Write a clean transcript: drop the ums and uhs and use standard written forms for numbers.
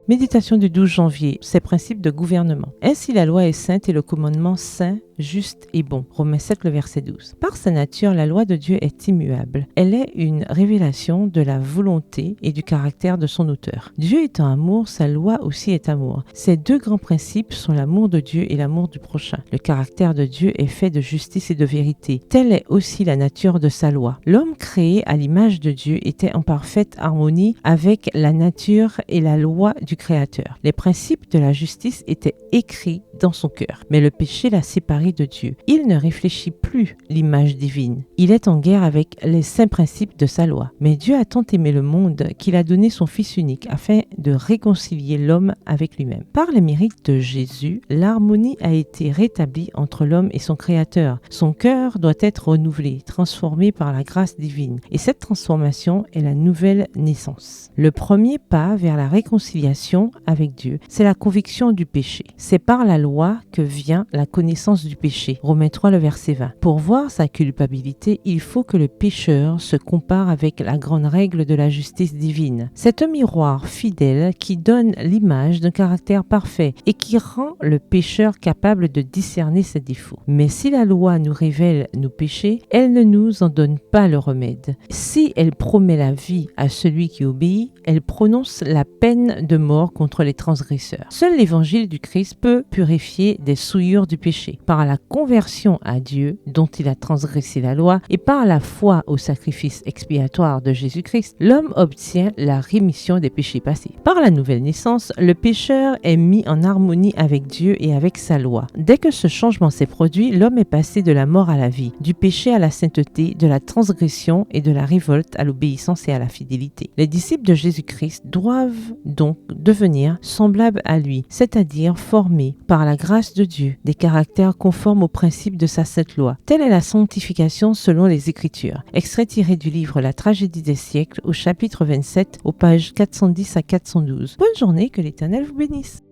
Méditation du 12 janvier, ses principes de gouvernement. Ainsi la loi est sainte et le commandement saint, juste et bon. Romains 7, le verset 12. Par sa nature, la loi de Dieu est immuable. Elle est une révélation de la volonté et du caractère de son auteur. Dieu étant amour, sa loi aussi est amour. Ces deux grands principes sont l'amour de Dieu et l'amour du prochain. Le caractère de Dieu est fait de justice et de vérité. Telle est aussi la nature de sa loi. L'homme créé à l'image de Dieu était en parfaite harmonie avec la nature et la loi du Créateur. Les principes de la justice étaient écrits dans son cœur, mais le péché l'a séparé de Dieu. Il ne réfléchit plus l'image divine. Il est en guerre avec les saints principes de sa loi. Mais Dieu a tant aimé le monde qu'il a donné son Fils unique afin de réconcilier l'homme avec lui-même. Par les mérites de Jésus, l'harmonie a été rétablie entre l'homme et son Créateur. Son cœur doit être renouvelé, transformé par la grâce divine. Et cette transformation est la nouvelle naissance. Le premier pas vers la réconciliation avec Dieu, c'est la conviction du péché. C'est par la loi que vient la connaissance du péché. Romains 3, le verset 20. Pour voir sa culpabilité, il faut que le pécheur se compare avec la grande règle de la justice divine. C'est un miroir fidèle qui donne l'image d'un caractère parfait et qui rend le pécheur capable de discerner ses défauts. Mais si la loi nous révèle nos péchés, elle ne nous en donne pas le remède. Si elle promet la vie à celui qui obéit, elle prononce la peine de mort contre les transgresseurs. Seul l'évangile du Christ peut purifier des souillures du péché. Par la conversion à Dieu, dont il a transgressé la loi, et par la foi au sacrifice expiatoire de Jésus-Christ, l'homme obtient la rémission des péchés passés. Par la nouvelle naissance, le pécheur est mis en harmonie avec Dieu et avec sa loi. Dès que ce changement s'est produit, l'homme est passé de la mort à la vie, du péché à la sainteté, de la transgression et de la révolte à l'obéissance et à la fidélité. Les disciples de Jésus-Christ doivent donc devenir semblables à lui, c'est-à-dire formés par la grâce de Dieu, des caractères conformes aux principes de sa sainte loi. Telle est la sanctification selon les Écritures. Extrait tiré du livre La tragédie des siècles au chapitre 27, aux pages 410 à 412. Bonne journée, que l'Éternel vous bénisse.